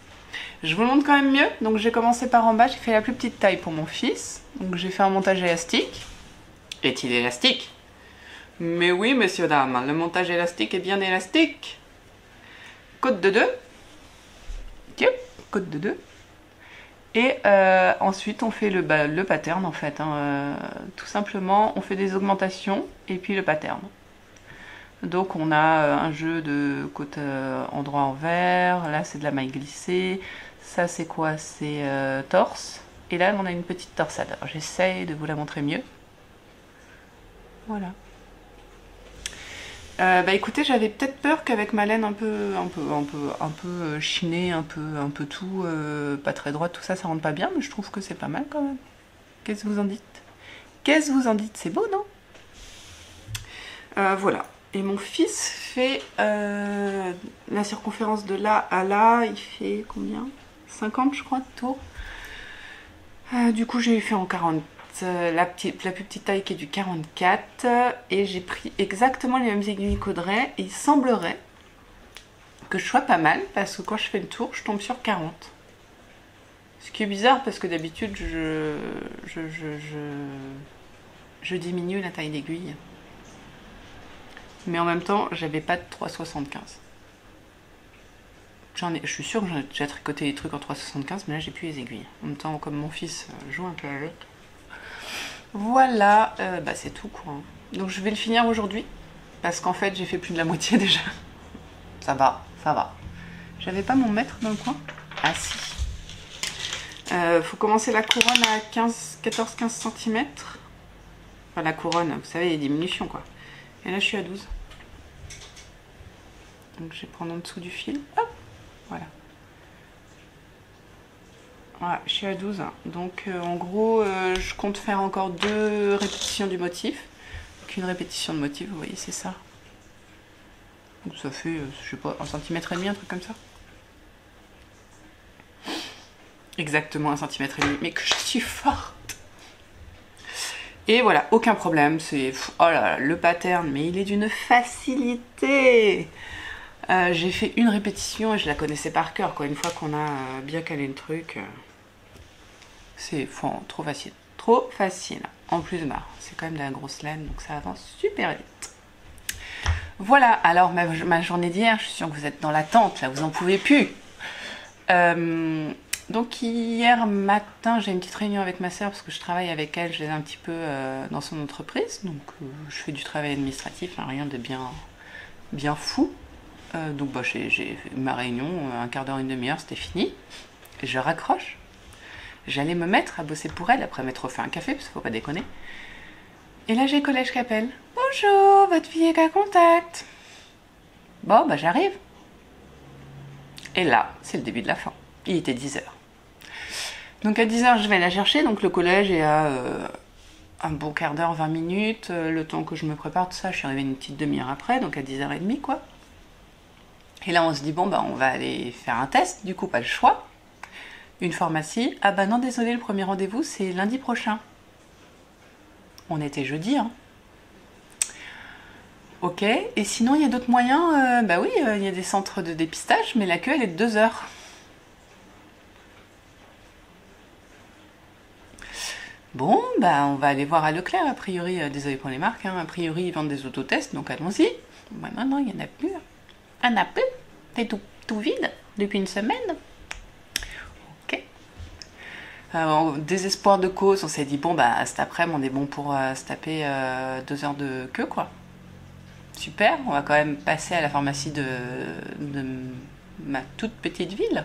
[SPEAKER 2] Je vous le montre quand même mieux. Donc j'ai commencé par en bas, j'ai fait la plus petite taille pour mon fils. Donc j'ai fait un montage élastique. Est-il élastique? Mais oui, messieurs, dames, le montage élastique est bien élastique. Côte de 2. Tiens, côte de 2. Et ensuite, on fait le pattern, en fait. Tout simplement, on fait des augmentations et puis le pattern. Donc, on a un jeu de côte endroit envers. Là, c'est de la maille glissée. Ça, c'est quoi? C'est torse. Et là, on a une petite torsade. Alors, j'essaye de vous la montrer mieux. Voilà. Écoutez, j'avais peut-être peur qu'avec ma laine un peu chinée, un peu tout, pas très droite, tout ça, ça rentre pas bien, mais je trouve que c'est pas mal quand même. Qu'est-ce que vous en dites? Qu'est-ce que vous en dites? C'est beau, non? Voilà. Et mon fils fait la circonférence de là à là, il fait combien? 50, je crois, de tour. Du coup, j'ai fait en 40. La plus petite taille qui est du 44 et j'ai pris exactement les mêmes aiguilles qu'Audrey et il semblerait que je sois pas mal parce que quand je fais le tour je tombe sur 40, ce qui est bizarre parce que d'habitude je diminue la taille d'aiguille, mais en même temps j'avais pas de 3,75. Je suis sûre que j'en ai déjà tricoté des trucs en 3,75 mais là j'ai plus les aiguilles. En même temps comme mon fils joue un peu avec. Voilà, c'est tout quoi. Donc je vais le finir aujourd'hui parce qu'en fait j'ai fait plus de la moitié déjà. Ça va, ça va. J'avais pas mon mètre dans le coin? Ah si. Faut commencer la couronne à 14-15 cm. Enfin la couronne, vous savez, les diminutions quoi. Et là je suis à 12. Donc je vais prendre en dessous du fil. Hop, voilà. Voilà, je suis à 12, donc en gros je compte faire encore 2 répétitions du motif. Donc une répétition de motif, vous voyez, c'est ça. Donc ça fait, je sais pas, 1,5 cm, un truc comme ça. Exactement 1,5 cm, mais que je suis forte. Et voilà, aucun problème, c'est, oh là là, le pattern, mais il est d'une facilité. J'ai fait une répétition et je la connaissais par cœur, quoi. Une fois qu'on a bien calé le truc... C'est trop facile. Trop facile. En plus, c'est quand même de la grosse laine, donc ça avance super vite. Voilà, alors ma journée d'hier, je suis sûre que vous êtes dans l'attente, là, vous en pouvez plus. Donc hier matin, j'ai une petite réunion avec ma soeur, parce que je travaille avec elle, je l'aide un petit peu dans son entreprise. Donc je fais du travail administratif, hein, rien de bien fou. Donc j'ai fait ma réunion, un quart d'heure, une demi-heure, c'était fini. Je raccroche. J'allais me mettre à bosser pour elle après m'être refait un café, parce qu'il faut pas déconner. Et là, j'ai le collège qui appelle. Bonjour, votre fille est à contact. Bon, j'arrive. Et là, c'est le début de la fin. Il était 10h. Donc à 10h, je vais la chercher. Donc le collège est à un bon quart d'heure, 20 minutes. Le temps que je me prépare, tout ça, je suis arrivée une petite demi-heure après, donc à 10h30, quoi. Et là, on se dit, bon, on va aller faire un test. Du coup, pas le choix. Une pharmacie. Ah non, désolé, le premier rendez-vous, c'est lundi prochain. On était jeudi, hein. Ok, et sinon, il y a d'autres moyens. Oui, il y a des centres de dépistage, mais la queue, elle est de 2 heures. Bon, on va aller voir à Leclerc, a priori. Désolé pour les marques, hein. A priori, ils vendent des autotests, donc allons-y. Non, il n'y en a plus. Il y en a plus. C'est tout vide depuis une semaine. En désespoir de cause, on s'est dit bon cet après-midi on est bon pour se taper 2 heures de queue quoi. Super, on va quand même passer à la pharmacie de ma toute petite ville.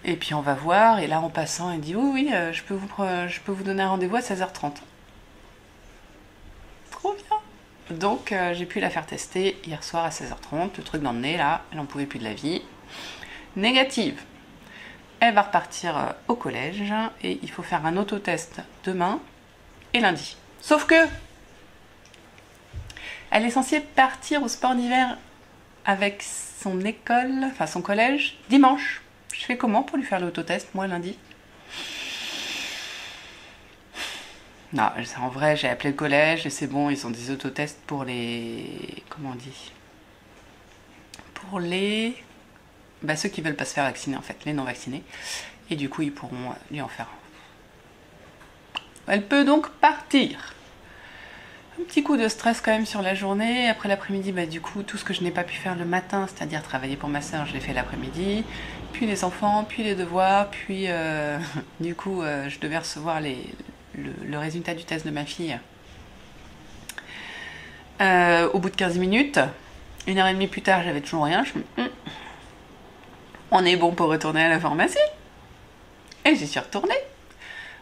[SPEAKER 2] Et puis on va voir, et là en passant, il dit oui, je peux vous donner un rendez-vous à 16h30. Trop bien. Donc j'ai pu la faire tester hier soir à 16h30, le truc dans le nez là, elle n'en pouvait plus de la vie. Négative. Elle va repartir au collège et il faut faire un autotest demain et lundi. Sauf que elle est censée partir au sport d'hiver avec son école, enfin son collège, dimanche. Je fais comment pour lui faire l'autotest, moi, lundi? Non, en vrai, j'ai appelé le collège et c'est bon, ils ont des autotests pour les... Comment on dit? Pour les
[SPEAKER 1] bah, ceux qui veulent pas se faire vacciner en fait, les non vaccinés. Et du coup ils pourront lui en faire. Elle peut donc partir. Un petit coup de stress quand même sur la journée. Après l'après-midi, bah, du coup, tout ce que je n'ai pas pu faire le matin, c'est-à-dire travailler pour ma soeur, je l'ai fait l'après-midi. Puis les enfants, puis les devoirs, puis du coup, je devais recevoir le résultat du test de ma fille au bout de 15 minutes. 1h30 plus tard, j'avais toujours rien. On est bon pour retourner à la pharmacie. Et j'y suis retournée.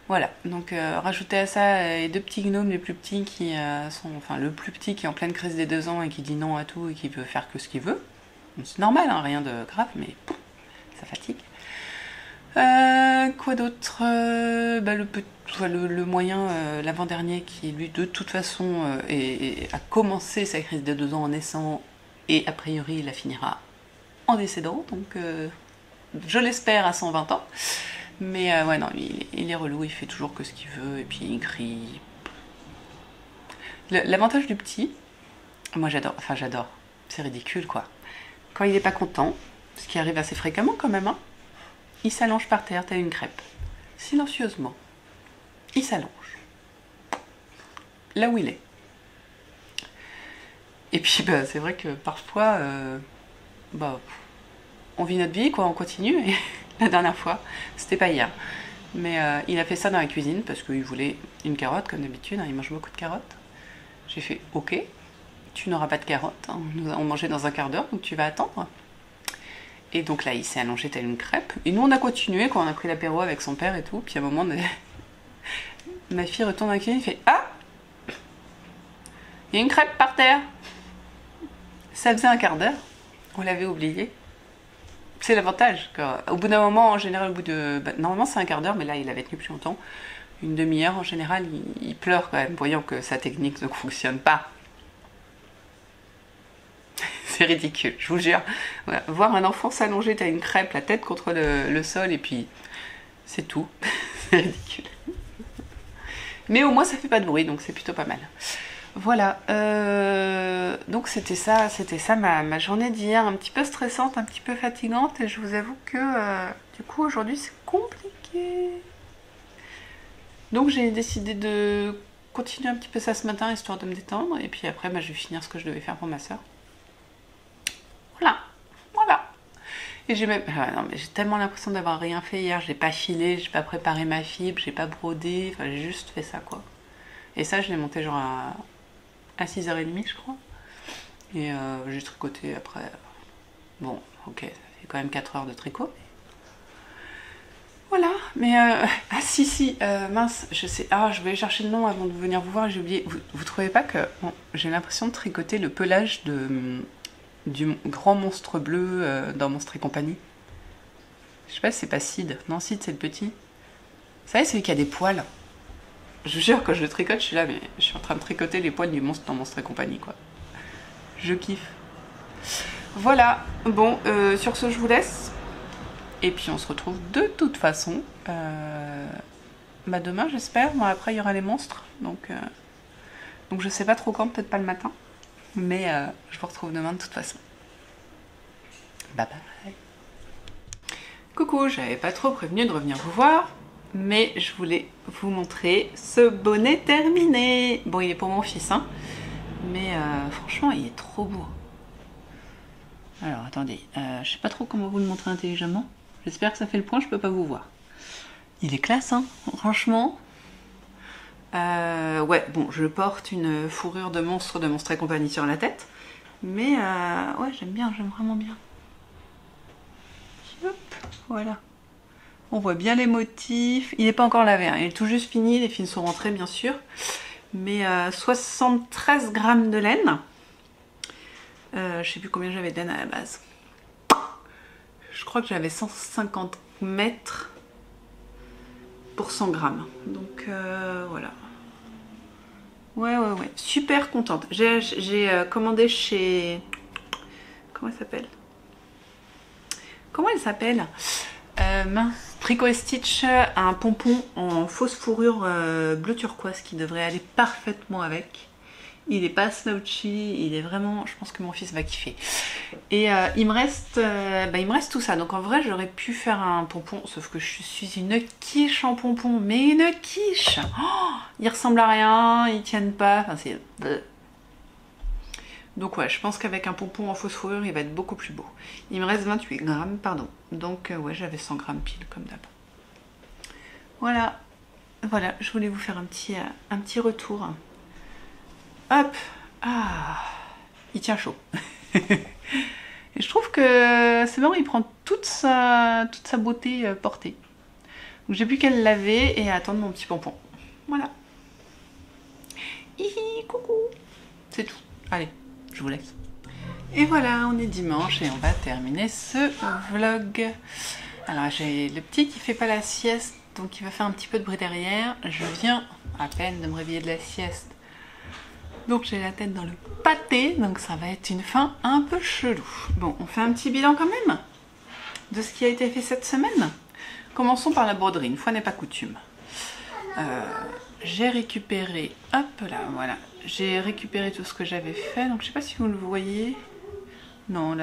[SPEAKER 1] Voilà, donc rajouter à ça les deux petits gnomes les plus petits qui sont... Enfin, le plus petit qui est en pleine crise des 2 ans et qui dit non à tout et qui veut faire que ce qu'il veut. C'est normal, hein, rien de grave, mais ça fatigue. Quoi d'autre bah, le moyen, l'avant-dernier, qui lui de toute façon a commencé sa crise des 2 ans en naissant et a priori il la finira en décédant, donc je l'espère à 120 ans. Mais ouais, non, il est relou, il fait toujours que ce qu'il veut, et puis il crie. L'avantage du petit, moi j'adore, c'est ridicule quoi. Quand il est pas content, ce qui arrive assez fréquemment quand même, hein, il s'allonge par terre, t'as une crêpe. Silencieusement. Il s'allonge. Là où il est. Et puis bah, c'est vrai que parfois, on vit notre vie, quoi, on continue, et la dernière fois, c'était pas hier, mais il a fait ça dans la cuisine parce qu'il voulait une carotte comme d'habitude, hein, il mange beaucoup de carottes. J'ai fait ok, tu n'auras pas de carottes, hein, nous allons manger dans un quart d'heure, donc tu vas attendre. Et donc là il s'est allongé tel une crêpe, et nous on a continué quand on a pris l'apéro avec son père et tout, puis à un moment ma fille retourne dans la cuisine et fait ah, il y a une crêpe par terre. Ça faisait un quart d'heure, on l'avait oublié. C'est l'avantage. Au bout d'un moment, en général, normalement c'est un quart d'heure, mais là il avait tenu plus longtemps. Une demi-heure, en général, il pleure quand même, voyant que sa technique ne fonctionne pas. C'est ridicule, je vous jure. Voilà. Voir un enfant s'allonger, t'as une crêpe, la tête contre le sol, et puis c'est tout. C'est ridicule. Mais au moins ça fait pas de bruit, donc c'est plutôt pas mal. Voilà, donc c'était ça ma journée d'hier, un petit peu stressante, un petit peu fatigante, et je vous avoue que du coup aujourd'hui c'est compliqué. Donc j'ai décidé de continuer un petit peu ça ce matin, histoire de me détendre, et puis après je vais finir ce que je devais faire pour ma soeur. Voilà. Et j'ai même... non, mais j'ai tellement l'impression d'avoir rien fait hier, j'ai pas filé, j'ai pas préparé ma fibre, j'ai pas brodé, enfin j'ai juste fait ça quoi. Et ça je l'ai monté genre à 6h30 je crois, et j'ai tricoté après. Bon ok, ça fait quand même 4 heures de tricot, mais... voilà. Mais mince, je sais, je vais chercher le nom avant de venir vous voir, j'ai oublié. Vous trouvez pas que j'ai l'impression de tricoter le pelage du grand monstre bleu dans Monstres et compagnie? Je sais pas si c'est pas Sid, non, Sid c'est le petit, vous savez, celui qui a des poils. Je vous jure, quand je le tricote, je suis là, mais je suis en train de tricoter les poils du monstre dans Monstres et compagnie, quoi. Je kiffe. Voilà, bon, sur ce, je vous laisse. Et puis, on se retrouve de toute façon demain, j'espère. Bon, après, il y aura les monstres, donc je sais pas trop quand, peut-être pas le matin. Mais je vous retrouve demain de toute façon. Bye bye. Coucou, j'avais pas trop prévenu de revenir vous voir, mais je voulais vous montrer ce bonnet terminé. Bon, il est pour mon fils, hein, mais franchement, il est trop beau. Alors, attendez, je sais pas trop comment vous le montrer intelligemment. J'espère que ça fait le point, je peux pas vous voir. Il est classe, hein, franchement. Ouais, bon, je porte une fourrure de monstre de Monstres et compagnie sur la tête, mais ouais, j'aime vraiment bien. Hop, voilà. On voit bien les motifs. Il n'est pas encore lavé, hein. Il est tout juste fini, les fils sont rentrés bien sûr. Mais 73 grammes de laine. Je sais plus combien j'avais de laine à la base. Je crois que j'avais 150 mètres pour 100 grammes. Donc voilà. Ouais. Super contente. J'ai commandé chez... Comment elle s'appelle Tricot et Stitch, un pompon en fausse fourrure bleu turquoise qui devrait aller parfaitement avec. Il est pas slouchy, il est vraiment... Je pense que mon fils va kiffer. Et il me reste tout ça. Donc en vrai, j'aurais pu faire un pompon, sauf que je suis une quiche en pompon. Mais une quiche oh, ils ressemblent à rien, ils tiennent pas. Enfin, c'est... Donc ouais, je pense qu'avec un pompon en fausse fourrure, il va être beaucoup plus beau. Il me reste 28 grammes, pardon. Donc ouais, j'avais 100 grammes pile, comme d'hab. Voilà. Voilà, je voulais vous faire un petit retour. Hop. Ah, il tient chaud. Et je trouve que c'est bon, il prend toute sa beauté portée. Donc j'ai plus qu'à le laver et à attendre mon petit pompon. Voilà. Hihi, coucou. C'est tout. Allez, je vous laisse. Et voilà, on est dimanche et on va terminer ce vlog. Alors j'ai le petit qui fait pas la sieste, donc il va faire un petit peu de bruit derrière. Je viens à peine de me réveiller de la sieste. Donc j'ai la tête dans le pâté, donc ça va être une fin un peu chelou. Bon, on fait un petit bilan quand même de ce qui a été fait cette semaine. Commençons par la broderie, une fois n'est pas coutume. J'ai récupéré, hop là, voilà. J'ai récupéré tout ce que j'avais fait, donc je sais pas si vous le voyez. Non,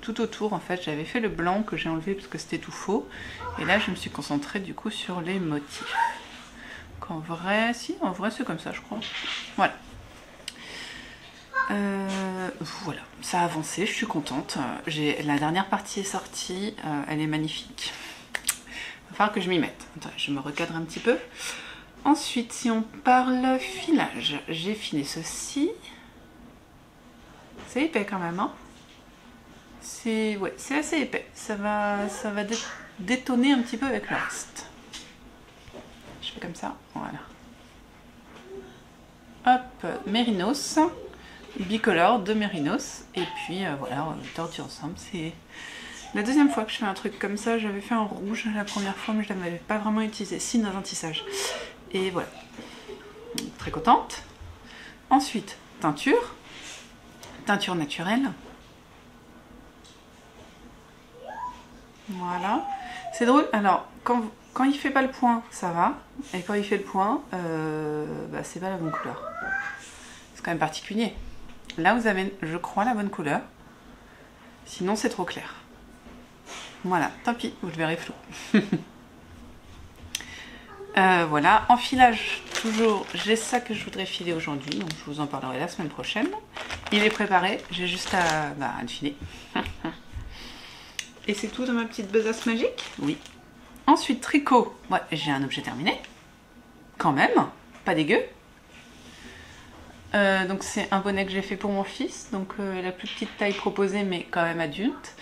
[SPEAKER 1] tout autour en fait, j'avais fait le blanc que j'ai enlevé parce que c'était tout faux. Et là, je me suis concentrée du coup sur les motifs. En vrai, si, en vrai c'est comme ça je crois. Voilà. Voilà, ça a avancé, je suis contente. La dernière partie est sortie, elle est magnifique. Il va falloir que je m'y mette. Attends, je me recadre un petit peu. Ensuite, si on parle filage, j'ai filé ceci. C'est épais quand même, hein. C'est assez épais. Ça va détonner un petit peu avec le reste. Je fais comme ça, voilà. Hop, Mérinos. Bicolore de Mérinos. Et puis voilà, on tordit ensemble. C'est la deuxième fois que je fais un truc comme ça. J'avais fait en rouge la première fois, mais je ne l'avais pas vraiment utilisé. Si, dans un tissage. Et voilà. Très contente. Ensuite, teinture. Teinture naturelle. Voilà. C'est drôle. Alors, quand il fait pas le point, ça va. Et quand il fait le point, c'est pas la bonne couleur. C'est quand même particulier. Là, vous avez, je crois, la bonne couleur. Sinon, c'est trop clair. Voilà, tant pis, vous le verrez flou. Voilà, enfilage, toujours, j'ai ça que je voudrais filer aujourd'hui, donc je vous en parlerai la semaine prochaine. Il est préparé, j'ai juste à le filer. Et c'est tout dans ma petite besace magique? Oui. Ensuite, tricot. Ouais, j'ai un objet terminé. Quand même, pas dégueu. Donc c'est un bonnet que j'ai fait pour mon fils, donc la plus petite taille proposée, mais quand même adulte.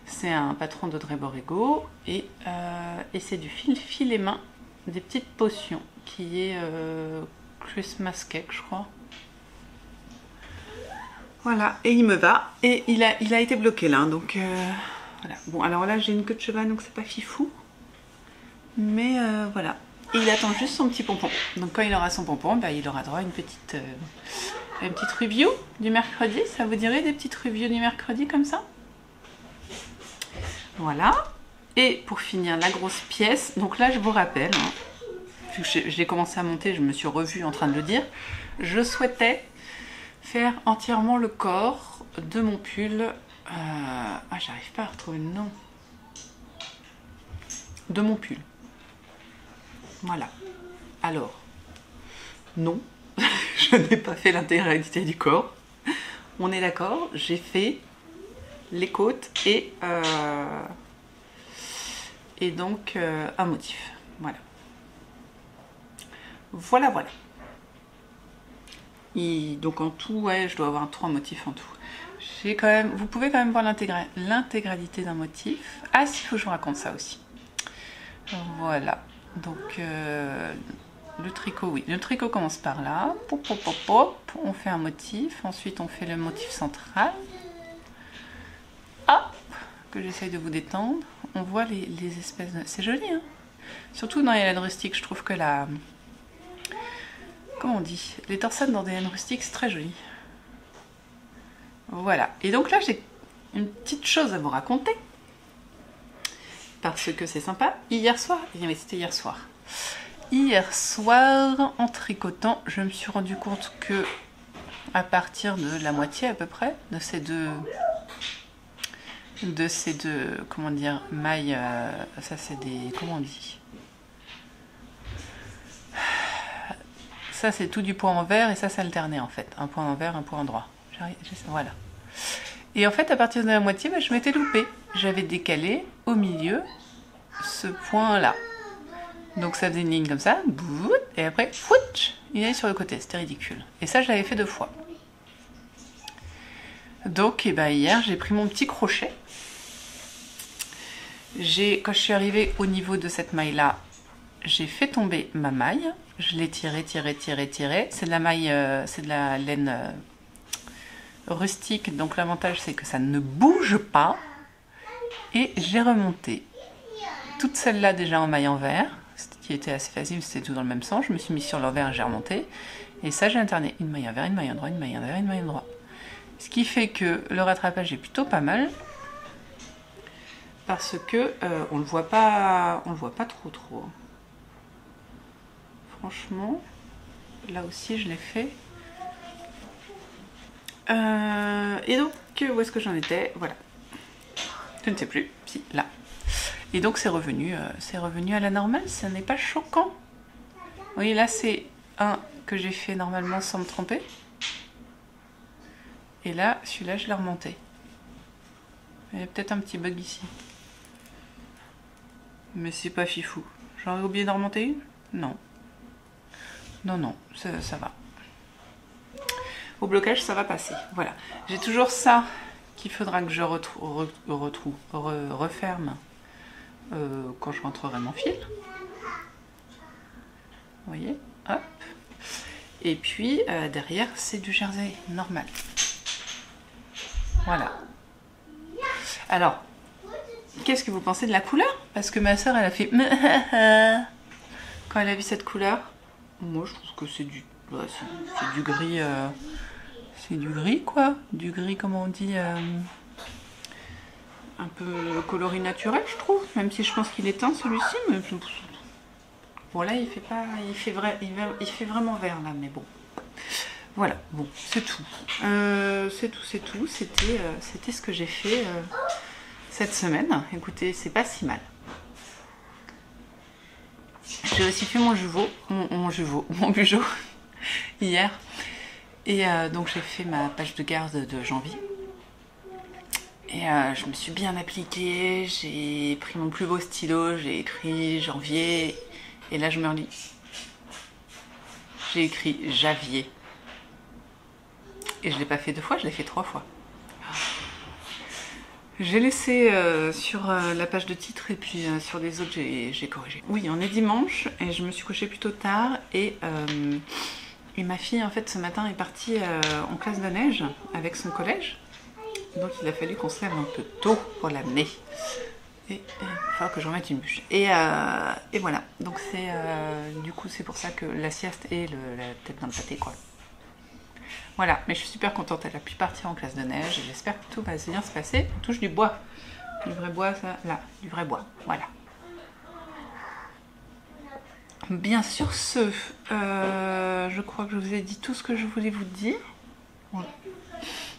[SPEAKER 1] C'est un patron d'Audrey Borrego et c'est du filet main, des petites potions, qui est Christmas Cake, je crois. Voilà, et il me va, et il a été bloqué là, donc voilà. Bon, alors là j'ai une queue de cheval, donc c'est pas fifou, mais voilà. Et il attend juste son petit pompon. Donc quand il aura son pompon, il aura droit à une petite review du mercredi. Ça vous dirait des petites reviews du mercredi comme ça? Voilà. Et pour finir, la grosse pièce. Donc là, je vous rappelle, hein, vu que j'ai commencé à monter, je me suis revue en train de le dire. Je souhaitais faire entièrement le corps de mon pull. J'arrive pas à retrouver le nom. De mon pull. Voilà. Alors, non, je n'ai pas fait l'intégralité du corps. On est d'accord, j'ai fait les côtes et donc un motif. Voilà. Voilà. Et donc en tout, ouais, je dois avoir 3 motifs en tout. J'ai quand même, vous pouvez quand même voir l'intégralité d'un motif. Ah, si, il faut que je vous raconte ça aussi. Voilà. Donc le tricot, oui, le tricot commence par là, pop, pop, pop, pop. On fait un motif, ensuite on fait le motif central, hop, que j'essaye de vous détendre. On voit les espèces de... C'est joli, hein, surtout dans les laines rustiques, je trouve que la... Comment on dit, les torsades dans des laines rustiques, c'est très joli. Voilà, et donc là j'ai une petite chose à vous raconter. Parce que c'est sympa. Hier soir, c'était hier soir. Hier soir, en tricotant, je me suis rendu compte que
[SPEAKER 2] à partir de la moitié à peu près de ces deux comment dire, mailles, ça c'est des, comment on dit, ça c'est tout du point envers et ça s'alternait en fait, un point envers, un point droit, voilà. Et en fait à partir de la moitié, bah, je m'étais loupée, j'avais décalé au milieu ce point là, donc ça faisait une ligne comme ça, et après il allait sur le côté, c'était ridicule, et ça je l'avais fait 2 fois. Donc et ben, hier j'ai pris mon petit crochet. Quand je suis arrivée au niveau de cette maille là, j'ai fait tomber ma maille, je l'ai tirée, c'est de la maille, c'est de la laine rustique, donc l'avantage c'est que ça ne bouge pas, et j'ai remonté toute celle-là déjà en maille envers, ce qui était assez facile, c'était tout dans le même sens, je me suis mis sur l'envers et j'ai remonté, et ça j'ai alterné une maille envers, une maille en droit, une maille envers, une maille en droit. Ce qui fait que le rattrapage est plutôt pas mal, parce que on le voit pas trop. Franchement, là aussi je l'ai fait. Et donc, où est-ce que j'en étais? Voilà. Je ne sais plus. Si, là. Et donc c'est revenu à la normale, ça n'est pas choquant. Vous voyez, là c'est un que j'ai fait normalement sans me tromper. Et là, celui-là, je l'ai remonté. Il y a peut-être un petit bug ici. Mais c'est pas fifou. J'aurais oublié de remonter une? Non. Non, ça va. Au blocage, ça va passer. Voilà. J'ai toujours ça qu'il faudra que je referme quand je rentrerai mon fil. Vous voyez? Hop. Et puis, derrière, c'est du jersey normal. Voilà. Alors, qu'est-ce que vous pensez de la couleur? Parce que ma soeur, elle a fait quand elle a vu cette couleur. Moi, je trouve que c'est du gris. C'est du gris, quoi. Du gris, comment on dit, un peu coloris naturel, je trouve. Même si je pense qu'il est teint, celui-ci. Mais... bon, là, il fait vraiment vert, là, mais bon. Voilà, bon, c'est tout. C'est tout. C'était ce que j'ai fait cette semaine. Écoutez, c'est pas si mal. J'ai aussi fait mon bugeot hier. Et donc j'ai fait ma page de garde de janvier. Et je me suis bien appliquée. J'ai pris mon plus beau stylo, j'ai écrit janvier. Et là je me relis. J'ai écrit Javier. Et je ne l'ai pas fait 2 fois, je l'ai fait 3 fois. J'ai laissé sur la page de titre et puis sur les autres j'ai corrigé. Oui, on est dimanche et je me suis couchée plutôt tard et ma fille en fait ce matin est partie en classe de neige avec son collège. Donc il a fallu qu'on se lève un peu tôt pour l'amener. Et il va falloir que je remette une bûche. Et voilà, donc du coup c'est pour ça que la sieste et la tête dans le pâté quoi. Voilà, mais je suis super contente, elle a pu partir en classe de neige et j'espère que tout va bien se passer. On touche du bois. Du vrai bois, ça, là, du vrai bois, voilà. Bien sur ce, je crois que je vous ai dit tout ce que je voulais vous dire. Voilà.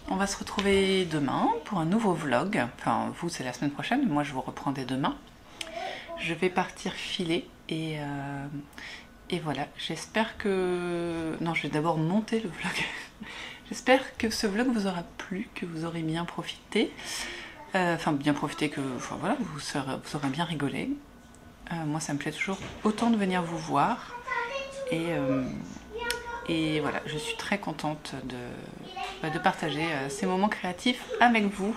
[SPEAKER 2] On va se retrouver demain pour un nouveau vlog. Enfin, vous, c'est la semaine prochaine, moi je vous reprends dès demain. Je vais partir filer et voilà, j'espère que... Non, je vais d'abord monter le vlog. J'espère que ce vlog vous aura plu, que vous aurez bien profité. Enfin, bien profité, enfin, voilà, vous aurez bien rigolé. Moi, ça me plaît toujours autant de venir vous voir. Et voilà, je suis très contente de partager ces moments créatifs avec vous.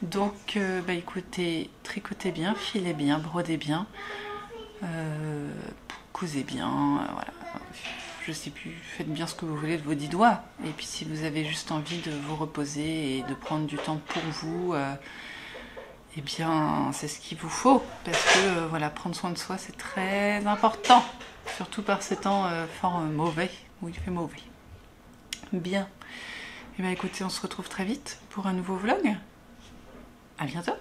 [SPEAKER 2] Donc, écoutez, tricotez bien, filez bien, brodez bien. Cousez bien, voilà, je sais plus, faites bien ce que vous voulez de vos 10 doigts. Et puis si vous avez juste envie de vous reposer et de prendre du temps pour vous, eh bien c'est ce qu'il vous faut. Parce que voilà, prendre soin de soi c'est très important. Surtout par ces temps fort mauvais, où il fait mauvais. Bien, et bien écoutez, on se retrouve très vite pour un nouveau vlog. À bientôt.